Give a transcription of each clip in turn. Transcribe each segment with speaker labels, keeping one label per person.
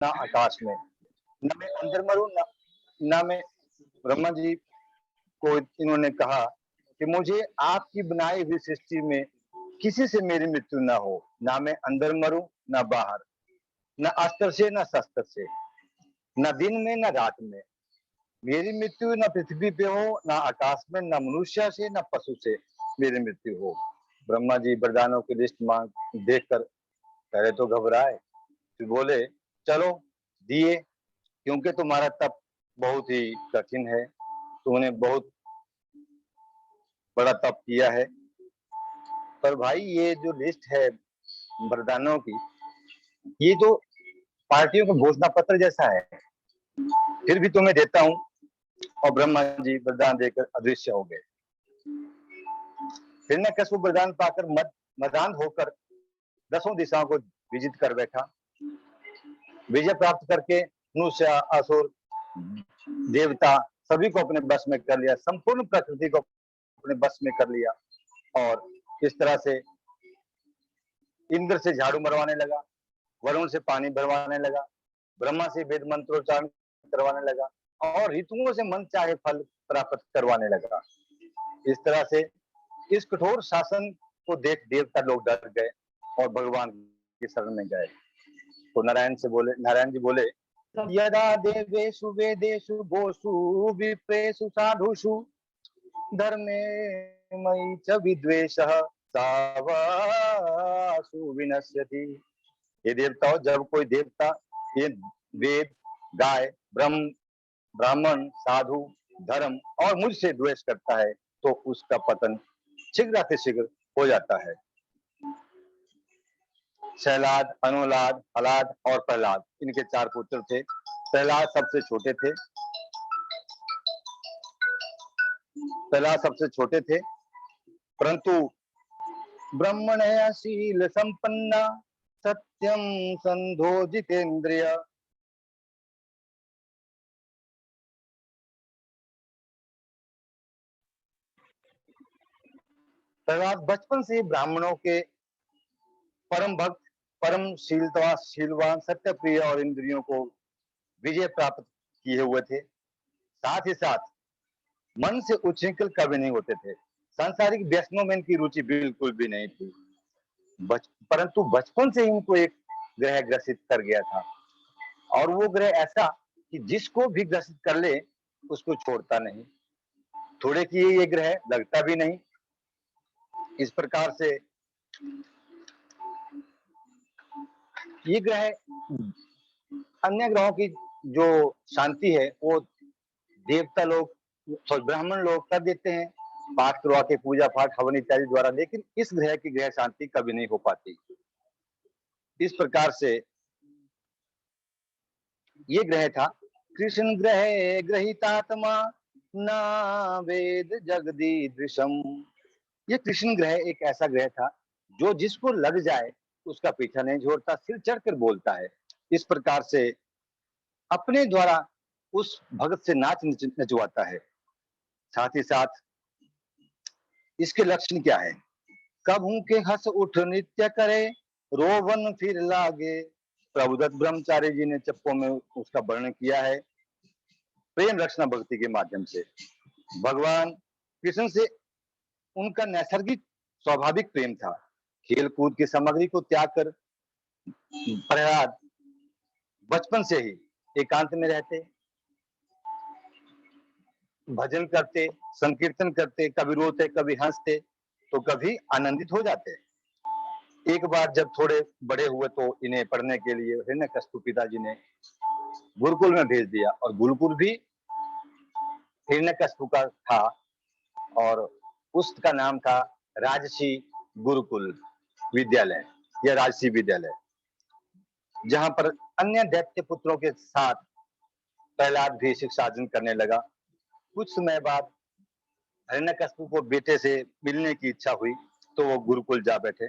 Speaker 1: ना आकाश में, न मैं अंदर मरूं ना मैं। ब्रह्मा जी को इन्होंने कहा कि मुझे आपकी बनाई हुई सृष्टि में किसी से मेरी मृत्यु ना हो, ना मैं अंदर मरूं ना बाहर, न अस्त्र से न शस्त्र से, न दिन में न रात में। मेरी मृत्यु न पृथ्वी पे हो, न आकाश में, न मनुष्य से न पशु से मेरी मृत्यु हो। ब्रह्मा जी वरदानों की लिस्ट मांग देखकर पहले तो घबराए, फिर बोले चलो दिए, क्योंकि तुम्हारा तप बहुत ही कठिन है, तुमने बहुत बड़ा तप किया है। पर भाई ये जो लिस्ट है वरदानों की, ये तो पार्टियों का घोषणा पत्र जैसा है, फिर भी तुम्हें देता हूँ। और ब्रह्मा जी वरदान देकर अदृश्य हो गए। हिरण्यकशिपु वरदान पाकर मदान होकर दसों दिशाओं को विजित कर बैठा। विजय प्राप्त करके मनुष्य, असुर, देवता सभी को अपने बस में कर लिया, संपूर्ण प्रकृति को अपने बस में कर लिया। और इस तरह से इंद्र से झाड़ू मरवाने लगा, वरुण से पानी भरवाने लगा, ब्रह्मा से वेद मंत्रोच्चारण करवाने लगा, और ऋतुओं से मन चाहे फल प्राप्त करवाने लगा। इस तरह से इस कठोर शासन को देख देवता लोग डर गए और भगवान की शरण में गए। तो नारायण जी बोले यदा देवेषु वेदेषु गोषु विप्रेषु साधुषु धर्मे मयि च विद्वेषः सावासु विनश्यति। ये देवताओं, जब कोई देवता ये वेद, गाय, ब्राह्मण, साधु, धर्म और मुझसे द्वेष करता है तो उसका पतन शीघ्र हो जाता है। शैलाद, अनुलाद, हलाद और प्रहलाद, इनके 4 पुत्र थे। प्रहलाद सबसे छोटे थे, परंतु ब्रह्मण्य संपन्ना सत्यम संधो जितेंद्रिय। प्रहलाद बचपन से ब्राह्मणों के परम भक्त, परम शीलवान, सत्य प्रिय और इंद्रियों को विजय प्राप्त किए हुए थे। साथ ही साथ मन से उच्छृंखल कभी नहीं होते थे। सांसारिक व्यसनों में इनकी रुचि बिल्कुल भी नहीं थी। परंतु बचपन से इनको एक ग्रह ग्रसित कर गया था, और वो ग्रह ऐसा कि जिसको भी ग्रसित कर ले उसको छोड़ता नहीं। थोड़े की ये ग्रह लगता भी नहीं। इस प्रकार से ये ग्रह अन्य ग्रहों की जो शांति है वो देवता लोग, ब्राह्मण लोग कर देते हैं पाठ करवा के, पूजा पाठ हवन इत्यादि द्वारा, लेकिन इस ग्रह की ग्रह शांति कभी नहीं हो पाती। इस प्रकार से ये ग्रह था कृष्ण ग्रह ग्रहितात्मा ना वेद जगदीदृशम। ये कृष्ण ग्रह एक ऐसा ग्रह था जो जिसको लग जाए उसका पीछा नहीं छोड़ता, सिर चढ़कर बोलता है। इस प्रकार से अपने द्वारा उस भगत से नाच नचवाता है। साथ ही साथ इसके लक्षण क्या है? कभू के हंस उठ नृत्य करे, रोवन फिर लागे। प्रभुदत्त ब्रह्मचारी जी ने चप्पो में उसका वर्णन किया है प्रेम रक्षणा भक्ति के माध्यम से। भगवान कृष्ण से उनका नैसर्गिक स्वाभाविक प्रेम था। खेल कूद की सामग्री को त्याग कर प्रहलाद बचपन से ही एकांत में रहते, भजन करते, संकीर्तन करते, कभी रोते, कभी हंसते, तो कभी आनंदित हो जाते। एक बार जब थोड़े बड़े हुए तो इन्हें पढ़ने के लिए हिरण्यकशिपु पिताजी ने गुरुकुल में भेज दिया, और गुरुकुल भी हिरण्यकशिपु का था, और उसका नाम था राजसी गुरुकुल विद्यालय या राजसी विद्यालय, जहां पर अन्य दैत्य पुत्रों के साथ प्रहलाद भी शिक्षा अर्जन करने लगा। कुछ समय बाद हिरण्यकशिपु को बेटे से मिलने की इच्छा हुई तो वो गुरुकुल जा बैठे।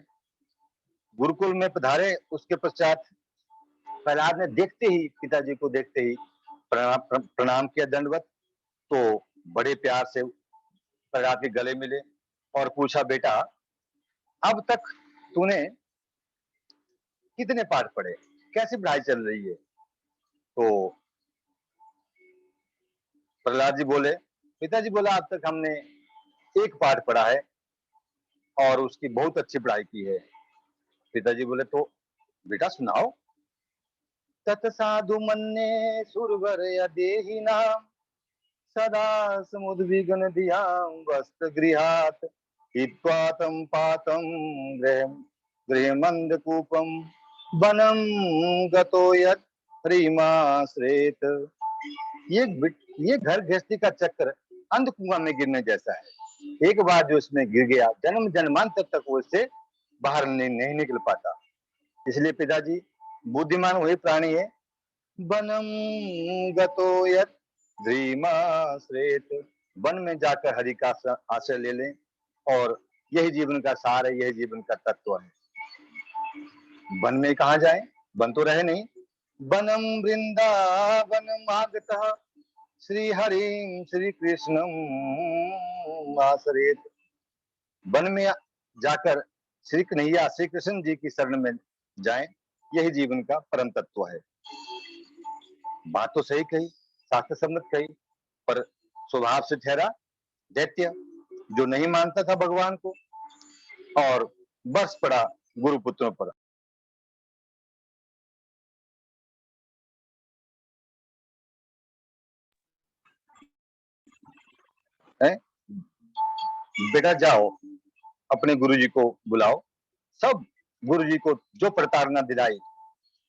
Speaker 1: गुरुकुल में पधारे, उसके पश्चात प्रहलाद ने देखते ही, पिताजी को देखते ही प्रणाम किया दंडवत। तो बड़े प्यार से प्रहलाद के गले मिले और पूछा, बेटा अब तक तूने कितने पाठ पढ़े, कैसी पढ़ाई चल रही है? तो प्रहलाद जी बोले, पिताजी बोला अब तक हमने एक पाठ पढ़ा है और उसकी बहुत अच्छी पढ़ाई की है। पिताजी बोले तो बेटा सुनाओ। तत्साधु मन्ये सुरवर देहिनाम सदा समुद्विग्न धियां वस्त्र गृहात् हित्वा तं पातं गृहमन्दकूपं वनं गतो यत् प्रेमाश्रेत। ये घर गृहस्थी का चक्र अंधकुआं में गिरने जैसा है। एक बार जो इसमें गिर गया जन्म जन्मांतर तक वो इससे बाहर नहीं निकल पाता। इसलिए पिताजी बुद्धिमान वही प्राणी है। वनम गतो यत् ध्रीमाश्रेत, वन में जाकर हरि का आश्रय ले लें और यही जीवन का सार है, यही जीवन का तत्व है। वन में कहाँ जाए, वन तो रहे नहीं। वनम वृंदावनम आगतः श्री हरिम श्री कृष्णम आश्रयेत। वन में जाकर श्री कन्हैया श्री कृष्ण जी की शरण में जाएं, यही जीवन का परम तत्व है। बात तो सही कही, शास्त्र सम्मत कही, पर स्वभाव से ठहरा दैत्य, जो नहीं मानता था भगवान को और बस पड़ा गुरुपुत्रों पर। है बेटा जाओ अपने गुरुजी को बुलाओ। सब गुरुजी को जो प्रताड़ना दिलाई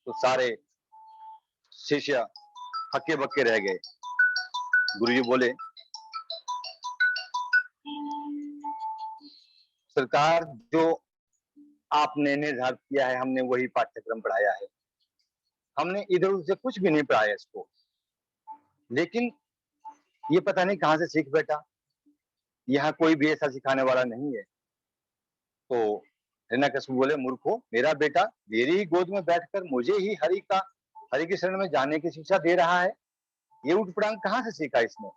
Speaker 1: तो सारे शिष्य हक्के बक्के रह गए। गुरुजी बोले सरकार, जो आपने निर्धारित किया है हमने वही पाठ्यक्रम पढ़ाया है, हमने इधर उधर से कुछ भी नहीं पढ़ाया इसको, लेकिन ये पता नहीं कहां से सीख बैठा। यहाँ कोई भी ऐसा सिखाने वाला नहीं है। तो हिरण्यकशिपु बोले मूर्खो, मेरा बेटा मेरी ही गोद में बैठकर मुझे ही हरि की शरण में जाने की शिक्षा दे रहा है। ये उठपटांग कहाँ से सीखा इसने?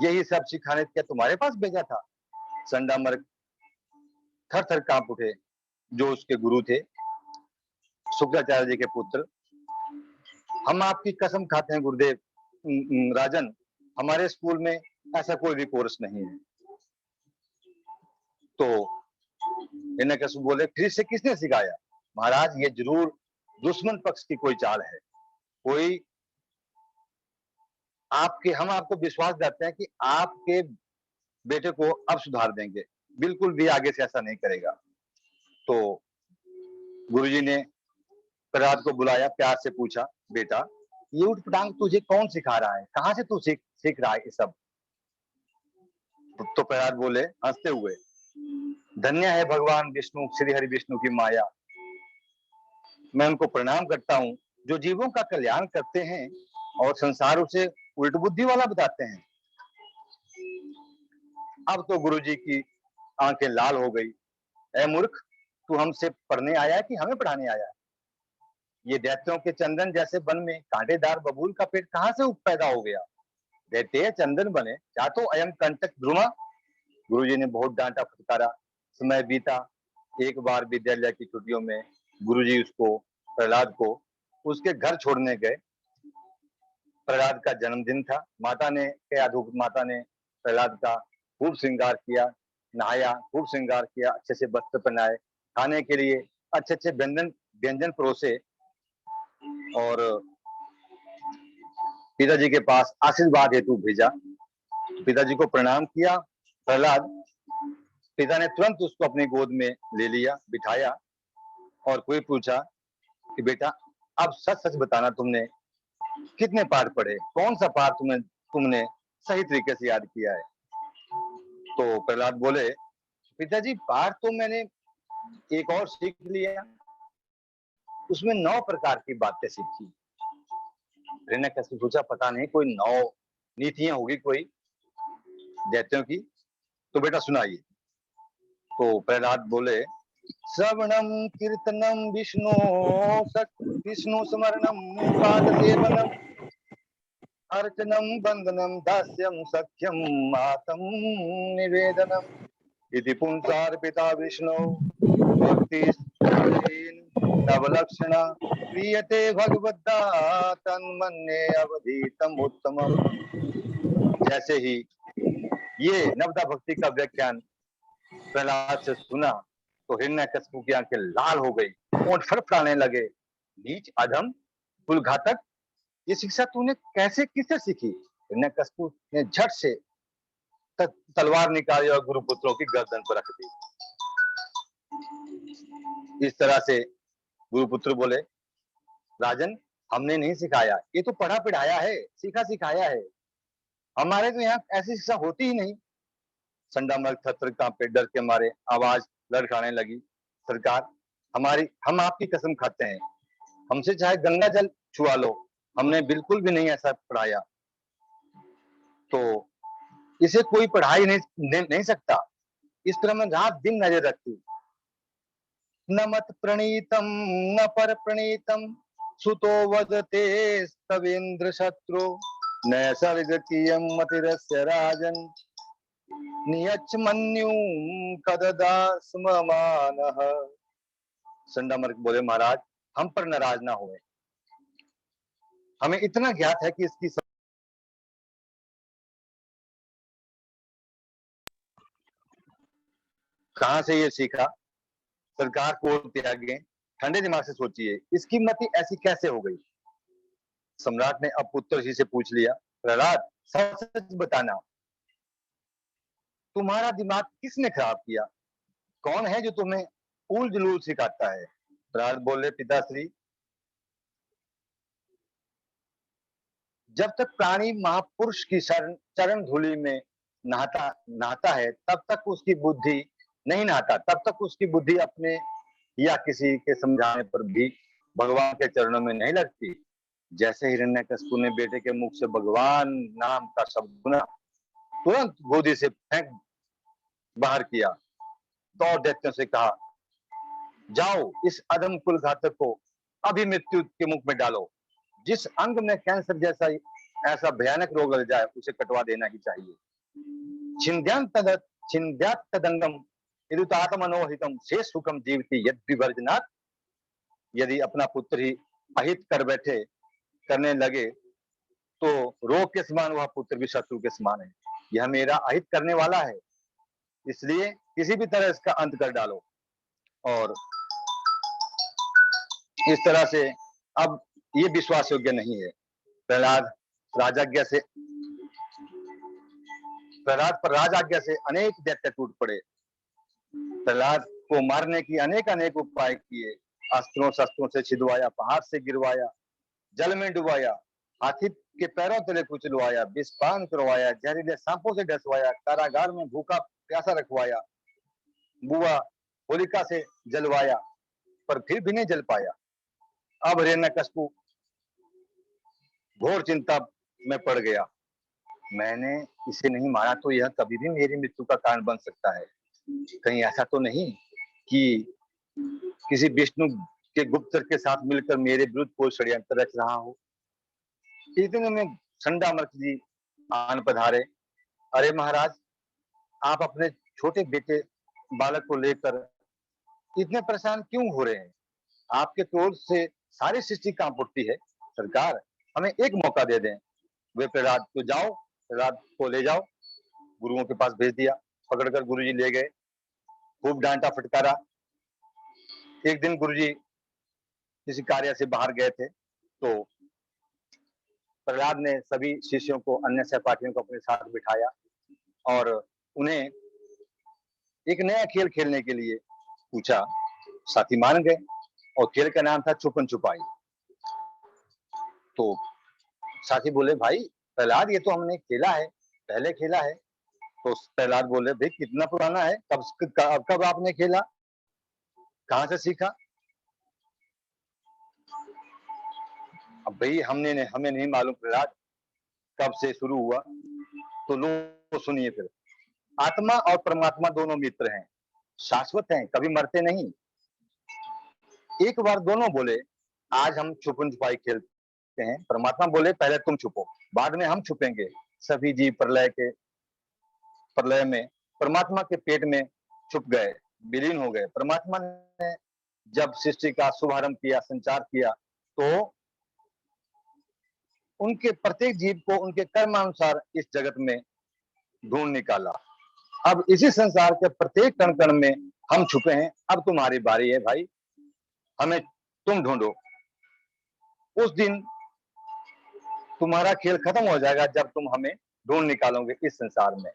Speaker 1: यही सब सिखाने क्या तुम्हारे पास भेजा था? संडामर्क थर थर कांप उठे, जो उसके गुरु थे शुक्राचार्य जी के पुत्र। हम आपकी कसम खाते हैं गुरुदेव, राजन, हमारे स्कूल में ऐसा कोई भी कोर्स नहीं है। तो हिरण्यकशिपु बोले फिर से किसने सिखाया? महाराज, ये जरूर दुश्मन पक्ष की कोई चाल है। कोई हम आपको विश्वास देते हैं कि आपके बेटे को अब सुधार देंगे, बिल्कुल भी आगे से ऐसा नहीं करेगा। तो गुरुजी ने प्रहलाद को बुलाया, प्यार से पूछा, बेटा ये उठपटांग तुझे कौन सिखा रहा है? कहाँ से तू सीख रहा है ये सब? तो प्रहलाद बोले हंसते हुए, धन्य है भगवान विष्णु, श्री हरि विष्णु की माया। मैं उनको प्रणाम करता हूँ जो जीवों का कल्याण करते हैं और संसार उसे उल्ट बुद्धि वाला बताते हैं। अब तो गुरुजी की आंखें लाल हो गई। ऐ मूर्ख, तू हमसे पढ़ने आया है कि हमें पढ़ाने आया है? ये दैत्यों के चंदन जैसे वन में कांटेदार बबूल का पेड़ कहाँ से पैदा हो गया? दैत्य चंदन बने क्या तो अयम कंटक ध्रुमा। गुरुजी ने बहुत डांटा फटकारा। समय बीता। एक बार विद्यालय की छुट्टियों में गुरुजी प्रहलाद को उसके घर छोड़ने गए। प्रहलाद का जन्मदिन था। माता ने प्रहलाद का खूब श्रृंगार किया, नहाया, खूब श्रृंगार किया, अच्छे से वस्त्र पहनाए, खाने के लिए अच्छे अच्छे व्यंजन परोसे और पिताजी के पास आशीर्वाद हेतु भेजा। पिताजी को प्रणाम किया प्रहलाद। पिता ने तुरंत उसको अपनी गोद में ले लिया, बिठाया और कोई पूछा कि बेटा अब सच सच बताना, तुमने कितने पाठ पढ़े? कौन सा पाठ तुमने सही तरीके से याद किया है? तो प्रहलाद बोले पिताजी पाठ तो मैंने एक और सीख लिया, उसमें 9 प्रकार की बातें सीखी। हिरण्यकशिपु पूछा पता नहीं कोई 9 नीतियां होगी कोई दैत्यों की, तो बेटा सुनाइए। तो प्रहलाद बोले श्रवणम कीर्तनम विष्णु स्मरणम पाद सेवनम अर्चनम बंदनम दास्यम सख्यम मातम निवेदनम इति पुंसार्पिता विष्णु भक्ति तव लक्षण क्रियते भगवद्दा तन्मन्ये अवधीतम उत्तमम। जैसे ही ये नवदा भक्ति का व्याख्यान प्रहलाद से सुना तो हिरण्यकशिपु की आंखें लाल हो गई, होंठ फड़फड़ाने लगे। नीच, अधम, कुल घातक, ये शिक्षा तूने कैसे किससे सीखी? हिरण्यकशिपु ने झट से तलवार निकाली और गुरुपुत्रों की गर्दन पर रख दी। इस तरह से गुरुपुत्र बोले, राजन, हमने नहीं सिखाया, ये तो पढ़ा पढ़ाया है, सीखा सिखाया है। हमारे तो यहाँ ऐसी शिक्षा होती ही नहीं। संडामर्ग थरथर कांपे, डर के मारे आवाज लड़खड़ाने लगी। सरकार, हम आपकी कसम खाते हैं, हमसे चाहे गंगा जल छुआ लो, हमने बिल्कुल भी नहीं ऐसा पढ़ाया। तो इसे कोई पढ़ा ही नहीं सकता। इस पर मैं रात दिन नजर रखती। न मत प्रणीतम न पर प्रणीतम सुतो वदते स्तवेन्द्र शत्रु न सर्ग कियम मतिरस्य राजन नियच्छ मन्युम कददास्ममानः। संडामर्ग बोले, महाराज, हम पर नाराज ना हुए, हमें इतना ज्ञात है कि इसकी कहां से ये सीखा। सरकार को त्यागे, ठंडे दिमाग से सोचिए, इसकी मति ऐसी कैसे हो गई। सम्राट ने अब पुत्र जी से पूछ लिया, प्रहलाद, सच सच बताना, तुम्हारा दिमाग किसने खराब किया? कौन है जो तुम्हें उल जुलूल सिखाता है? प्रहलाद बोले, पिताश्री, जब तक प्राणी महापुरुष की चरण धूलि में नहाता है, तब तक उसकी बुद्धि नहीं नहाता, तब तक उसकी बुद्धि अपने या किसी के समझाने पर भी भगवान के चरणों में नहीं लगती। जैसे हिरण्यकशिपु ने बेटे के मुख से भगवान नाम का शब्द सुना, तुरंत गोदी से फेंक बाहर किया, तो दैत्यों से कहा, जाओ इस अधम कुल घातक को अभी मृत्यु के मुख में डालो। जिस अंग में कैंसर जैसा ऐसा भयानक रोग लग जाए, उसे कटवा देना ही चाहिए। छिंद्यात तदंगम यदुतात्मनोहितम शेष सुखम जीवति यद विवर्जनात्। यदि अपना पुत्र ही अहित कर बैठे करने लगे तो रोग के समान वह पुत्र भी शत्रु के समान है। यह मेरा अहित करने वाला है, इसलिए किसी भी तरह इसका अंत कर डालो। और इस तरह से अब ये विश्वास योग्य नहीं है। प्रहलाद पर राज आज्ञा से अनेक दैत्य टूट पड़े। प्रहलाद को मारने की अनेक उपाय किए, अस्त्रों शस्त्रों से छिदवाया, पहाड़ से गिरवाया, जल में डुबाया, हाथी के पैरों तले कुचलवाया, विषपान करवाया, जहरीले सांपों से डसवाया, कारागार में भूखा प्यासा रखवाया, बुआ होलिका से जलवाया, पर फिर भी नहीं जल पाया। अब हिरण्यकशिपु घोर चिंता में पड़ गया। मैंने इसे नहीं मारा तो यह कभी भी मेरी मृत्यु का कारण बन सकता है। कहीं ऐसा तो नहीं कि किसी विष्णु के गुप्तचर के साथ मिलकर मेरे विरुद्ध कोई षड्यंत्र रच रहा हो। इतने में संडामर्क जी आन पधारे। अरे महाराज, आप अपने छोटे बेटे बालक को लेकर इतने परेशान क्यों हो रहे हैं? आपके क्रोध से सारी सृष्टि कांप उठती है। सरकार, हमें एक मौका दे दें। वे प्रहलाद को जाओ, प्रहलाद को ले जाओ, गुरुओं के पास भेज दिया। पकड़कर गुरुजी ले गए, खूब डांटा फटकारा। एक दिन गुरुजी किसी कार्य से बाहर गए थे, तो प्रहलाद ने सभी शिष्यों को, अन्य सहपाठियों को अपने साथ बिठाया और उन्हें एक नया खेल खेलने के लिए पूछा। साथी मान गए और खेल का नाम था छुपन छुपाई। तो साथी बोले, भाई प्रहलाद, ये तो हमने खेला है, पहले खेला है। तो प्रहलाद बोले, भाई कितना पुराना है, कब आपने खेला, कहां से सीखा? अब भाई हमें नहीं मालूम प्रहलाद कब से शुरू हुआ। तो लो सुनिए फिर। आत्मा और परमात्मा दोनों मित्र हैं, शाश्वत हैं, कभी मरते नहीं। एक बार दोनों बोले, आज हम छुपन छुपाई खेलते हैं। परमात्मा बोले, पहले तुम छुपो, बाद में हम छुपेंगे। सभी जीव प्रलय में परमात्मा के पेट में छुप गए, विलीन हो गए। परमात्मा ने जब सृष्टि का शुभारंभ किया, संचार किया, तो उनके प्रत्येक जीव को उनके कर्मानुसार इस जगत में ढूंढ निकाला। अब इसी संसार के प्रत्येक कण कण में हम छुपे हैं। अब तुम्हारी बारी है भाई, हमें तुम ढूंढो। उस दिन तुम्हारा खेल खत्म हो जाएगा जब तुम हमें ढूंढ निकालोगे इस संसार में।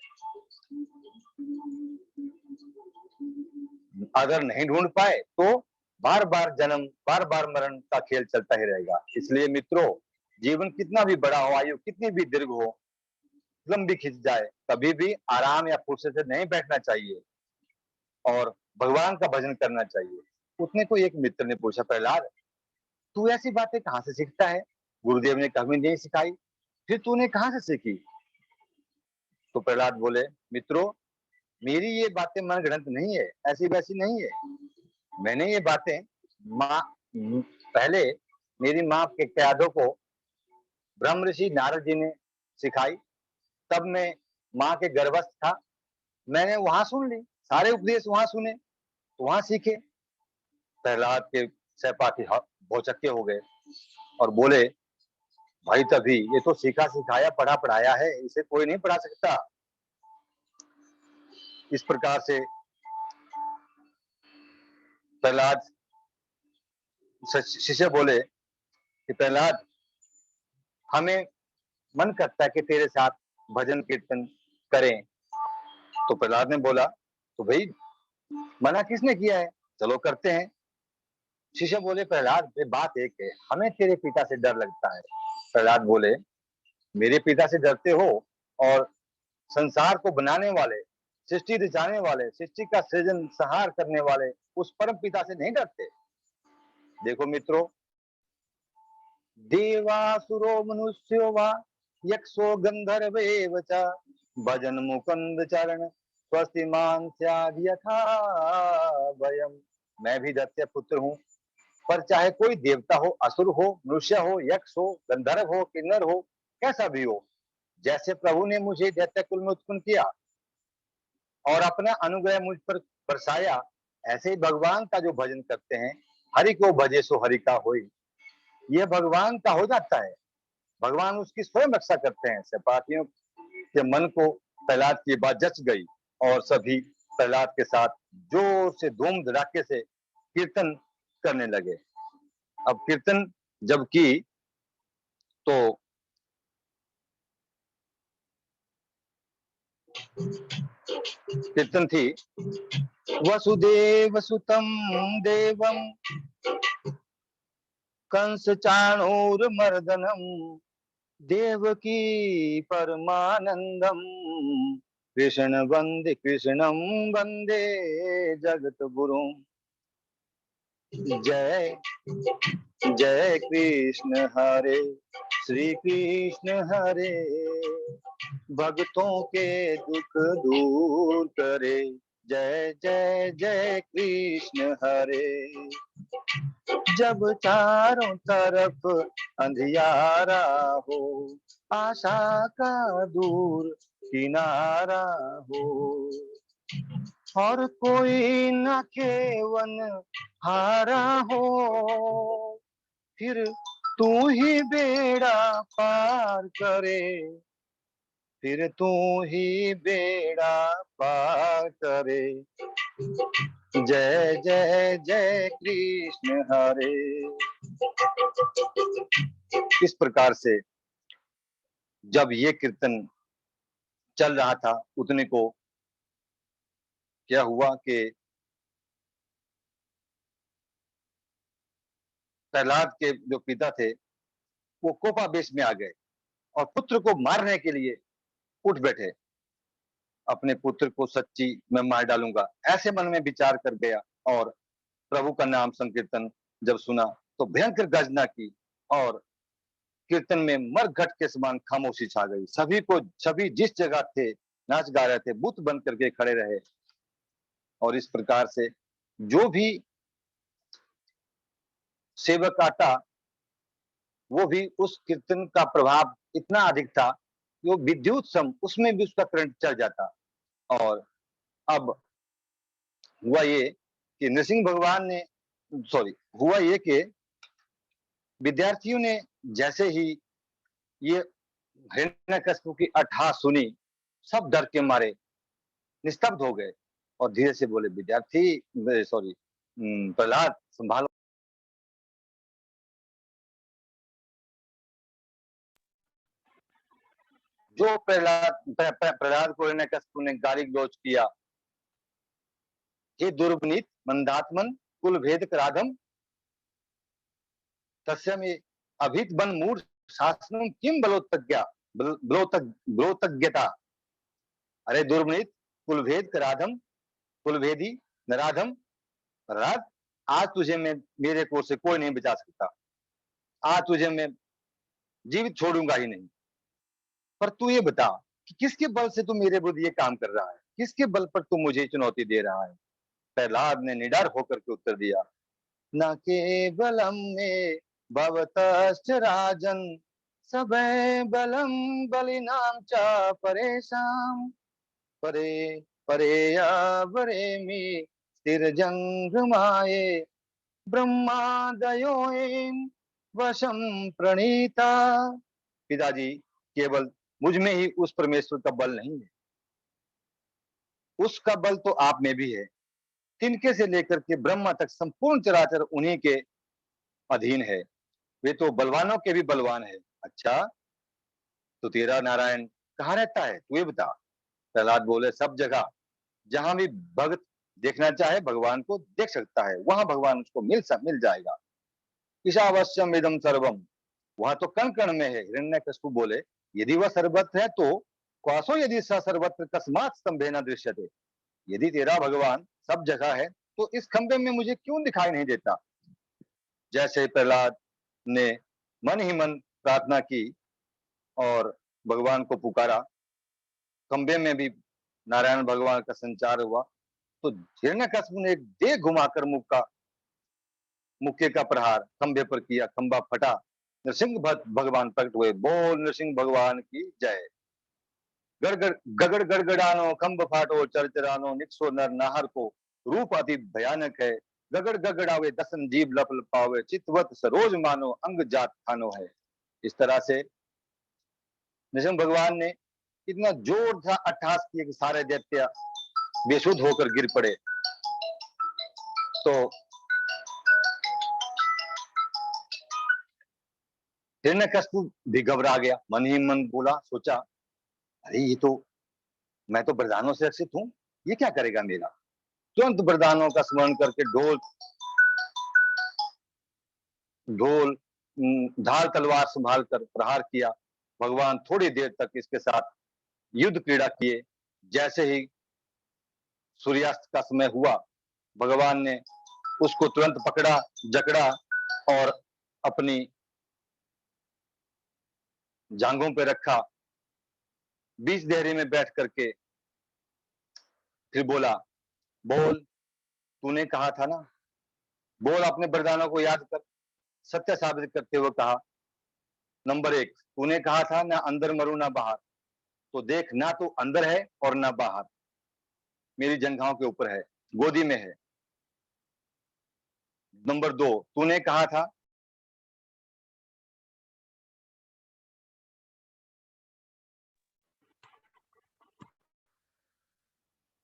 Speaker 1: अगर नहीं ढूंढ पाए तो बार बार जन्म, बार बार मरण का खेल चलता ही रहेगा। इसलिए मित्रों, जीवन कितना भी बड़ा हो, आयु कितनी भी दीर्घ हो, लंबी खिंच जाए, कभी भी आराम या फुर्सत से नहीं बैठना चाहिए और भगवान का भजन करना चाहिए। उतने को एक मित्र ने पूछा, प्रहलाद तू ऐसी बातें कहाँ से सीखता है? गुरुदेव ने कभी नहीं सिखाई, फिर तूने कहाँ से सीखी? तो प्रहलाद बोले, मित्रों मेरी ये बातें मन गढ़ंत नहीं है, ऐसी वैसी नहीं है। मैंने ये बातें माँ पहले मेरी माँ के क्यादों को ब्रह्म ऋषि नारद जी ने सिखाई। तब मैं माँ के गर्भस्थ था, मैंने वहां सुन ली, सारे उपदेश वहां सुने, वहां सीखे। प्रहलाद के सहपाठी भौचक्के हो गए और बोले, भाई तभी ये तो सीखा सिखाया पढ़ा पढ़ाया है, इसे कोई नहीं पढ़ा सकता। इस प्रकार से प्रहलाद शिष्य बोले कि प्रहलाद हमें मन करता है कि तेरे साथ भजन कीर्तन करें। तो प्रहलाद ने बोला, तो भाई मना किसने किया है, चलो करते हैं। शिष्य बोले, प्रहलाद ये बात एक है, हमें तेरे पिता से डर लगता है। प्रहलाद बोले, मेरे पिता से डरते हो और संसार को बनाने वाले, सृष्टि रचाने वाले, सृष्टि का सृजन संहार करने वाले उस परम पिता से नहीं डरते? देखो मित्रों, देवासुरो मनुष्यो वा यक्षो गंधर्वेव च भजन मुकुंद चरण स्वस्तिमान स्याद् यथा वयम। मैं भी दैत्य पुत्र हूँ, पर चाहे कोई देवता हो, असुर हो, मनुष्य हो, यक्ष हो, गंधर्व हो, किन्नर हो, कैसा भी हो, जैसे प्रभु ने मुझे दैत्य कुल में उत्पन्न किया और अपना अनुग्रह मुझ पर बरसाया, ऐसे ही भगवान का जो भजन करते हैं, हरि को भजे सो हरि का होई, यह भगवान का हो जाता है। भगवान उसकी स्वयं रक्षा करते हैं। सहपाठियों के मन को प्रहलाद की बात जच गई और सभी प्रहलाद के साथ जोर से धूम धड़ाके से कीर्तन करने लगे। अब कीर्तन जब की तो कीर्तन थी, वसुदेव सुतम देवम कंस चाणूरमर्दनम देवकी परमानंदम कृष्णं वंदे जगत गुरु। जय जय कृष्ण हरे श्री कृष्ण हरे, भक्तों के दुख दूर करे। जय जय जय कृष्ण हरे। जब चारों तरफ अंधियारा हो, आशा का दूर किनारा हो, और कोई न केवन हारा हो, फिर तू ही बेड़ा पार करे, फिर तू ही बेड़ा पार करे। जय जय जय कृष्ण हरे। इस प्रकार से जब ये कीर्तन चल रहा था, उतने को क्या हुआ कि प्रहलाद के जो पिता थे वो कोपावेश में आ गए और पुत्र को मारने के लिए उठ बैठे। अपने पुत्र को सच्ची मैं मार डालूंगा, ऐसे मन में विचार कर गया और प्रभु का नाम संकीर्तन जब सुना तो भयंकर गर्जना की और कीर्तन में मरघट के समान खामोशी छा गई। सभी जिस जगह थे नाच गा रहे थे, बुत बन करके खड़े रहे। और इस प्रकार से जो भी सेवक आता वो भी उस कीर्तन का प्रभाव इतना अधिक था कि वो विद्युत सम उसमें भी उसका करंट चल जाता। और अब हुआ ये कि नृसिंह भगवान ने सॉरी, हुआ ये कि विद्यार्थियों ने जैसे ही ये हिरण्यकश्यप की अट्टहास सुनी, सब डर के मारे निस्तब्ध हो गए और धीरे से बोले, विद्यार्थी सॉरी प्रहलाद संभालो। जो प्रहलाद को हिरण्यकश्यप ने गाली गलौज किया, हे दुर्विनीत मंदात्मन कुल भेद कराधम तस्यमे अभित बन मूढ़ शासनम किम बलोतज्ञता। अरे दुर्विनीत कुलभेद कराधम, कुलभेदी नराधम राज, आज तुझे मैं मेरे कोर से कोई नहीं बचा सकता, आज तुझे मैं जीवित छोड़ूंगा ही नहीं। पर तू ये बता कि किसके बल से तू मेरे विरुद्ध ये काम कर रहा है, किसके बल पर तू मुझे चुनौती दे रहा है। प्रहलाद ने निडर होकर के उत्तर दिया, न केवलम में भवतश्च राजन सबे बलम बलिनाम च परेशान परे परेया बरे में स्थिर जंगमाये ब्रह्मादयों वशम प्रणीता। पिताजी, केवल मुझ में ही उस परमेश्वर का बल नहीं है, उसका बल तो आप में भी है। तिनके से लेकर के ब्रह्मा तक संपूर्ण चराचर उन्हीं के अधीन है, वे तो बलवानों के भी बलवान है। अच्छा, तो तेरा नारायण कहाँ रहता है, तू ये बता। प्रहलाद बोले, सब जगह, जहां भी भक्त देखना चाहे भगवान को देख सकता है, वहां भगवान उसको मिल जाएगा। ईशावश्यम इदम सर्वम, वहां तो कण कण में है। हिरण्यकश्यप बोले, यदि वह सर्वत्र है तो क्वासो यदि स सर्वत्र तस्मात् स्तंभे न दृश्यते। यदि तेरा भगवान सब जगह है तो इस खंबे में मुझे क्यों दिखाई नहीं देता। जैसे प्रहलाद ने मन ही मन प्रार्थना की और भगवान को पुकारा, खंबे में भी नारायण भगवान का संचार हुआ। तो हिरण्यकश्यप ने एक देह घुमाकर मुक्के का प्रहार खंबे पर किया, खंबा फटा, नरसिंह भगवान प्रकट हुए। बोल नरसिंह भगवान की जय। गड़गड़ गगड़ गड़गड़ानो खंब फाटो चरचरानो निकसो नर नाहर को, रूप अति भयानक है। गगड़ गगड़ावे दसन जीव लप लपावे, चितवत सरोज मानो अंग जात खानो है। इस तरह से नरसिंह भगवान ने इतना जोर था अट्टहास किए कि सारे दैत्य बेसुध होकर गिर पड़े। तो हिरण्यकश्यप भी घबरा गया, मन ही मन बोला, सोचा, अरे ये तो, मैं तो वरदानों से रक्षित हूँ, ये क्या करेगा मेरा। तुरंत वरदानों का स्मरण करके ढोल ढोल ढाल तलवार संभाल कर प्रहार किया। भगवान थोड़ी देर तक इसके साथ युद्ध क्रीड़ा किए। जैसे ही सूर्यास्त का समय हुआ, भगवान ने उसको तुरंत पकड़ा, जकड़ा और अपनी जांघों पे रखा, बीच देहरी में बैठ करके फिर बोला, बोल, तूने कहा था ना, बोल, अपने वरदानों को याद कर। सत्य साबित करते हुए कहा, नंबर 1, तूने कहा था ना अंदर मरू ना बाहर, तो देख, ना तो अंदर है और ना बाहर, मेरी जंघाओं के ऊपर है, गोदी में है। नंबर 2, तूने कहा था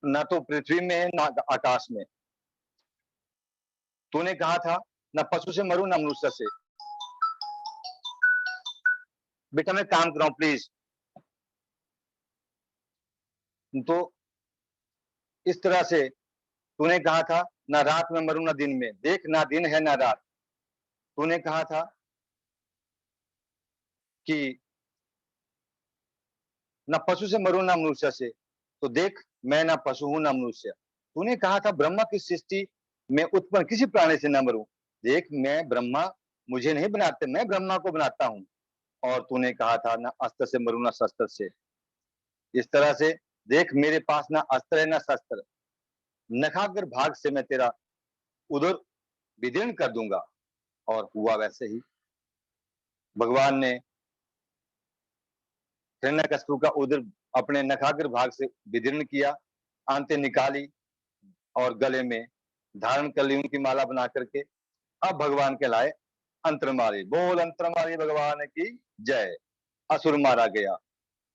Speaker 1: ना तो पृथ्वी में है ना आकाश में। तूने कहा था ना पशु से मरू ना मनुष्य से। बेटा मैं काम कर रहा हूं, प्लीज। तो इस तरह से तूने कहा था ना रात में मरू ना दिन में, देख, ना दिन है ना रात। तूने कहा था कि ना पशु से मरू ना मनुष्य से, तो देख, मैं ना पशु हूं ना मनुष्य। तूने कहा था ब्रह्मा की सृष्टि में उत्पन्न किसी प्राणी से न मरूं, देख, मैं ब्रह्मा, मुझे नहीं बनाते, मैं ब्रह्मा को बनाता हूं। और तूने कहा था ना अस्त्र से मरू ना शस्त्र से। इस तरह से देख, मेरे पास ना अस्त्र है ना शस्त्र, नखाग्र भाग से मैं तेरा उदर विदीर्ण कर दूंगा। और हुआ वैसे ही। भगवान ने हिरण्यकश्यप का उदर अपने नखाग्र भाग से विदीर्ण किया, आंतें निकाली और गले में धारण कर ली उनकी माला बना करके। अब भगवान कहलाए अंतरमाली। बोल अंतरमाली भगवान की जय। असुर मारा गया,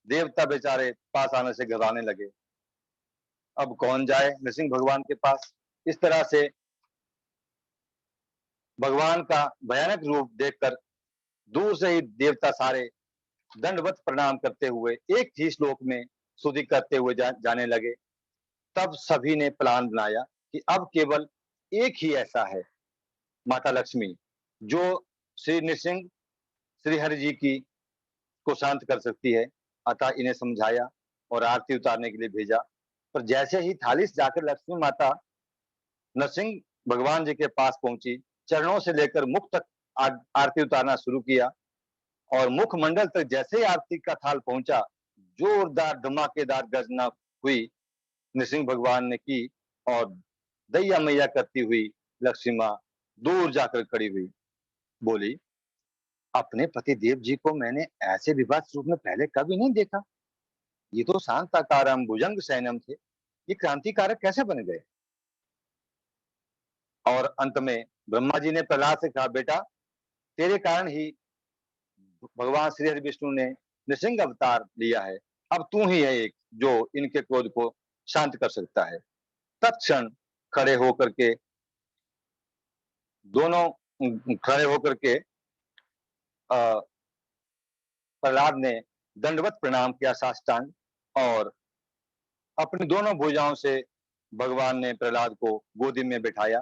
Speaker 1: देवता बेचारे पास आने से घबराने लगे। अब कौन जाए नृसिंह भगवान के पास। इस तरह से भगवान का भयानक रूप देखकर दूर से ही देवता सारे दंडवत प्रणाम करते हुए एक ही श्लोक में स्तुति करते हुए जाने लगे। तब सभी ने प्लान बनाया कि अब केवल एक ही ऐसा है, माता लक्ष्मी, जो श्री नृसिंह श्री हरि जी की को शांत कर सकती है। अतः इन्हें समझाया और आरती उतारने के लिए भेजा। पर जैसे ही थाली से जाकर लक्ष्मी माता नरसिंह भगवान जी के पास पहुंची, चरणों से लेकर मुख तक आरती उतारना शुरू किया और मुखमंडल तक जैसे ही आरती का थाल पहुंचा, जोरदार धमाकेदार गर्जना हुई नृसिंह भगवान ने की और दैया मैया करती हुई लक्ष्मी माँ दूर जाकर खड़ी हुई, बोली, अपने पति देव जी को मैंने ऐसे विभत्स रूप में पहले कभी नहीं देखा। ये तो शांताकारम भुजंग सैनम थे, ये क्रांतिकारक कैसे बन गए। और अंत में ब्रह्मा जी ने प्रहलाद से कहा, बेटा तेरे कारण ही भगवान श्री हरि विष्णु ने नृसिंह अवतार लिया है। अब तू ही है एक जो इनके क्रोध को शांत कर सकता है। तत्क्षण खड़े होकर के दोनों खड़े होकर के प्रहलाद ने दंडवत प्रणाम किया साष्टांग और अपनी दोनों भुजाओं से भगवान ने प्रहलाद को गोदी में बिठाया।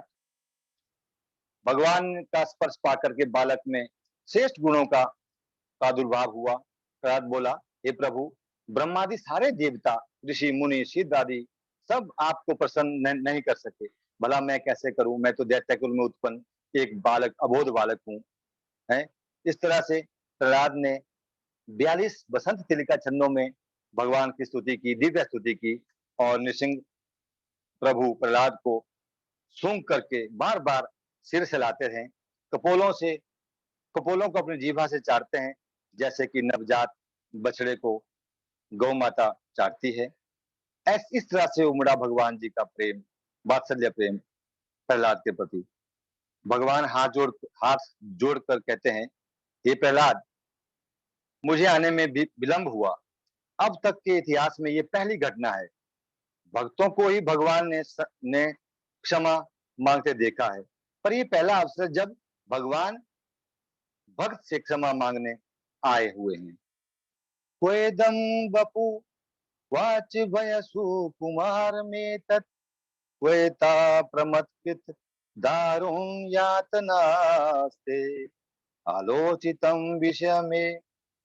Speaker 1: भगवान का स्पर्श पाकर के बालक में श्रेष्ठ गुणों का प्रादुर्भाव हुआ। प्रहलाद बोला, हे प्रभु, ब्रह्मादि सारे देवता, ऋषि मुनि सिद्ध आदि सब आपको प्रसन्न नहीं कर सके, भला मैं कैसे करूं, मैं तो दैत्य कुल में उत्पन्न एक बालक, अबोध बालक हूं। है इस तरह से प्रहलाद ने 42 बसंत तिलिका छंदों में भगवान की स्तुति की, दिव्य स्तुति की और नृसिंह प्रभु प्रहलाद को सूंघ करके बार बार सिर हिलाते हैं, कपोलों को अपनी जीभा से चाटते हैं, जैसे कि नवजात बछड़े को गौ माता चाटती है। इस तरह से उमड़ा भगवान जी का प्रेम, वात्सल्य प्रेम प्रहलाद के प्रति। भगवान हाथ जोड़ कर कहते हैं, हे प्रहलाद, मुझे आने में भी विलंब हुआ, अब तक के इतिहास में ये पहली घटना है। भक्तों को ही भगवान ने क्षमा मांगते देखा है, पर ये पहला अवसर जब भगवान भक्त से क्षमा मांगने आए हुए हैं। क्वेदम वपु वाच वयसु कुमार में तत् क्वेता प्रमत्कृत दारुण यातनास्ते आलोचितम विषय में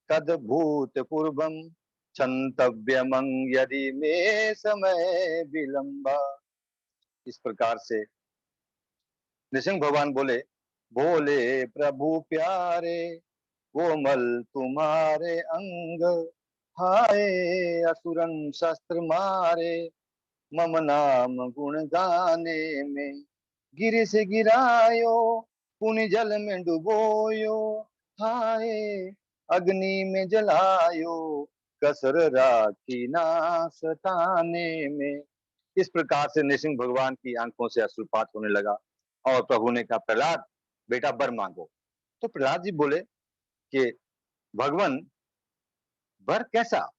Speaker 1: कद भूत पूर्वम क्षंतव्यमं यदि में समय विलंबा। इस प्रकार से नृसिंह भगवान बोले, बोले प्रभु प्यारे, कोमल तुम्हारे अंग, हाय असुरन शस्त्र मारे, मम नाम गुण गाने में, गिर से गिरायो पुनि जल में डुबोयो, हाय अग्नि में जलायो, कसर राखी ना सताने में। इस प्रकार से नृसिंह भगवान की आंखों से अश्रुपात होने लगा और प्रभु ने कहा, प्रहलाद बेटा वर मांगो। तो प्रहलाद जी बोले कि भगवान वर कैसा,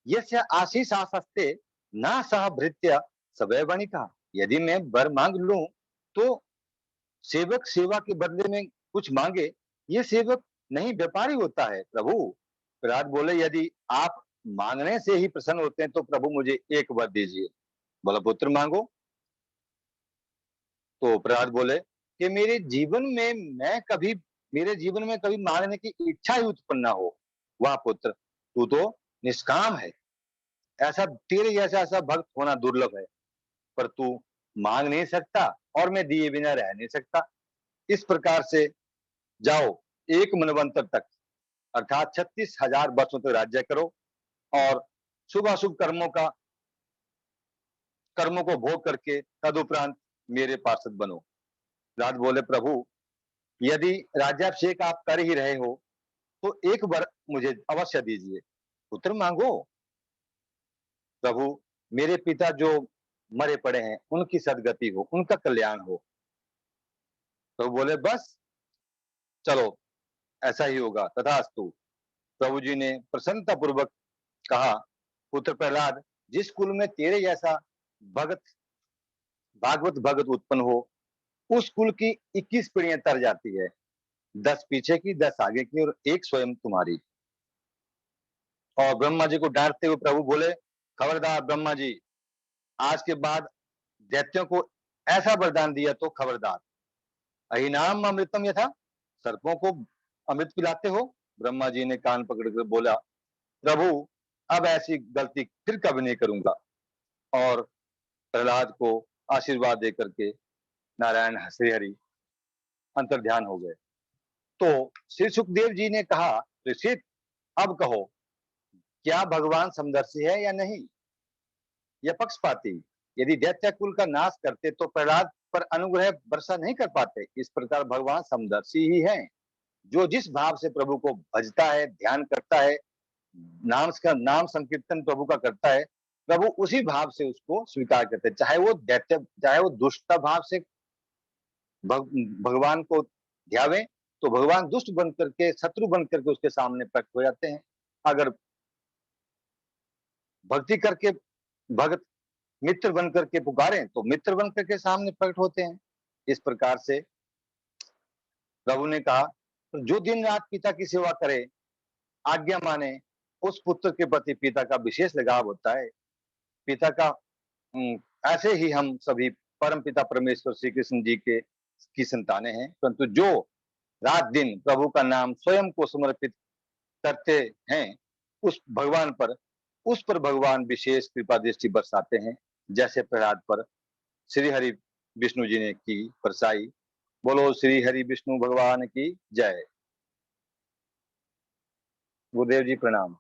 Speaker 1: यस्य आशीष आसस्ते ना सह भृत्य सवय वणिका। यदि मैं वर मांग लूं तो सेवक सेवा के बदले में कुछ मांगे, ये सेवक नहीं व्यापारी होता है प्रभु। प्रहलाद बोले, यदि आप मांगने से ही प्रसन्न होते हैं तो प्रभु मुझे एक वर दीजिए। बोला, पुत्र मांगो। तो प्रहलाद बोले कि मेरे जीवन में कभी मांगने की इच्छा ही उत्पन्न ना हो। वाह पुत्र, तू तो निष्काम है, ऐसा तेरे जैसा ऐसा भक्त होना दुर्लभ है, पर तू मांग नहीं सकता और मैं दिए बिना रह नहीं सकता। इस प्रकार से जाओ, एक मनवंतर तक अर्थात 36,000 वर्षों तक राज्य करो और शुभ अशुभ कर्मों को भोग करके तदुपरांत मेरे पार्षद बनो। राज बोले, प्रभु यदि राज्याभिषेक आप कर ही रहे हो तो एक वर मुझे अवश्य दीजिए। पुत्र मांगो। प्रभु मेरे पिता जो मरे पड़े हैं उनकी सदगति हो, उनका कल्याण हो। तो बोले बस चलो ऐसा ही होगा, तथास्तु। प्रभु जी ने प्रसन्नता पूर्वक कहा, पुत्र प्रहलाद, जिस कुल में तेरे जैसा भगत भागवत भगत उत्पन्न हो, उस कुल की 21 पीढ़ियां तर जाती है, 10 पीछे की, 10 आगे की और एक स्वयं तुम्हारी। और ब्रह्मा जी को डांटते हुए प्रभु बोले, खबरदार ब्रह्मा जी, आज के बाद दैत्यों को ऐसा वरदान दिया तो खबरदार। अहिनाम अमृतम यथा, सर्पों को अमृत पिलाते हो। ब्रह्मा जी ने कान पकड़कर बोला, प्रभु अब ऐसी गलती फिर कभी नहीं करूंगा। और प्रहलाद को आशीर्वाद देकर के नारायण श्री हरि अंतर ध्यान हो गए। तो श्री सुखदेव जी ने कहा, ऋषित अब कहो, क्या भगवान समदर्शी है या नहीं, या पक्षपाती? यदि दैत्य कुल का नाश करते तो प्रहलाद पर अनुग्रह वर्षा नहीं कर पाते। इस प्रकार भगवान समदर्शी ही हैं। जो जिस भाव से प्रभु को भजता है, ध्यान करता है, नाम संकीर्तन प्रभु का करता है, प्रभु उसी भाव से उसको स्वीकार करते हैं। चाहे वो दैत्य, चाहे वो दुष्टता भाव से भगवान को ध्यावे, तो भगवान दुष्ट बन करके, शत्रु बन करके उसके सामने प्रकट हो जाते हैं। अगर भक्ति करके भगत मित्र बन करके पुकारें तो मित्र बन करके सामने प्रकट होते हैं। इस प्रकार से प्रभु ने कहा, तो जो दिन रात पिता की सेवा करे, आज्ञा माने, उस पुत्र के प्रति पिता का विशेष लगाव होता है। पिता का ऐसे ही हम सभी परम पिता परमेश्वर श्री कृष्ण जी के की संतानें हैं, परंतु जो रात दिन प्रभु का नाम स्वयं को समर्पित करते हैं, उस पर भगवान विशेष कृपा दृष्टि बरसाते हैं, जैसे प्रहलाद पर श्री हरि विष्णु जी ने की बरसाई। बोलो श्री हरि विष्णु भगवान की जय। गुरुदेव जी प्रणाम।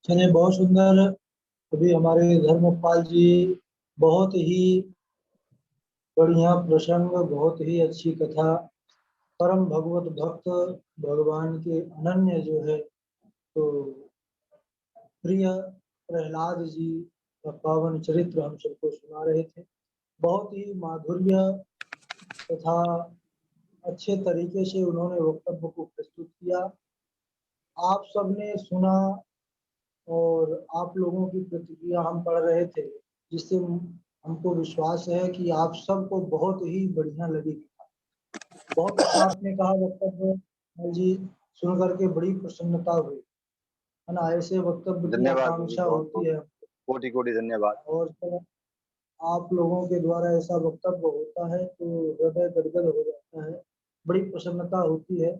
Speaker 2: चलिए, बहुत सुंदर। अभी हमारे धर्मपाल जी बहुत ही बढ़िया प्रसंग, बहुत ही अच्छी कथा, परम भगवत भक्त भगवान के अनन्य जो है तो प्रिय प्रहलाद जी का पावन चरित्र हम सबको सुना रहे थे। बहुत ही माधुर्य तथा अच्छे तरीके से उन्होंने वक्तव्य को प्रस्तुत किया। आप सबने सुना और आप लोगों की प्रतिक्रिया हम पढ़ रहे थे, जिससे हमको विश्वास है कि आप सबको बहुत ही बढ़िया लगेगी। बहुत अच्छा आपने कहा वक्तव्य जी, सुन करके बड़ी प्रसन्नता हुई, है ना। ऐसे वक्तव्य की
Speaker 1: धन्यवाद
Speaker 2: आकांक्षा
Speaker 1: बहुत
Speaker 2: होती है,
Speaker 1: कोटि कोटि धन्यवाद।
Speaker 2: और तो आप लोगों के द्वारा ऐसा वक्तव्य होता है तो हृदय गदगद हो जाता है, बड़ी प्रसन्नता होती है।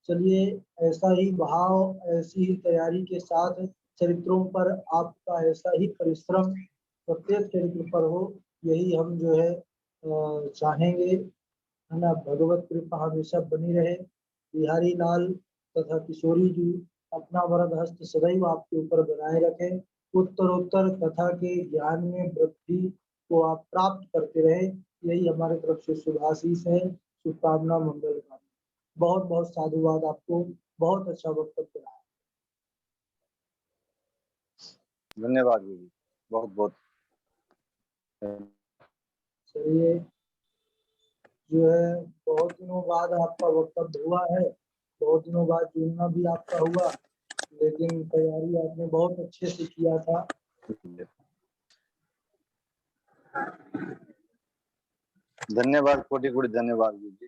Speaker 2: चलिए, ऐसा ही भाव, ऐसी ही तैयारी के साथ चरित्रों पर आपका ऐसा ही परिश्रम प्रत्येक चरित्र पर हो, यही हम जो है चाहेंगे, है ना। भगवत कृपा हमेशा बनी रहे। बिहारी लाल तथा किशोरी जी अपना वरद हस्त सदैव आपके ऊपर बनाए रखें। उत्तरोत्तर कथा के ज्ञान में वृद्धि को आप प्राप्त करते रहे, यही हमारे तरफ से शुभाशीष है, शुभकामना, मंगल कामना। बहुत बहुत साधुवाद आपको, बहुत अच्छा वक्तव्य रहा।
Speaker 1: धन्यवाद गुरु जी, बहुत बहुत।
Speaker 2: चलिए, जो है बहुत दिनों बाद आपका वक्तव्य हुआ है, बहुत दिनों बाद जुड़ना भी आपका हुआ, लेकिन तैयारी आपने बहुत अच्छे से किया था।
Speaker 1: धन्यवाद, कोटि कोटि धन्यवाद गुरु जी।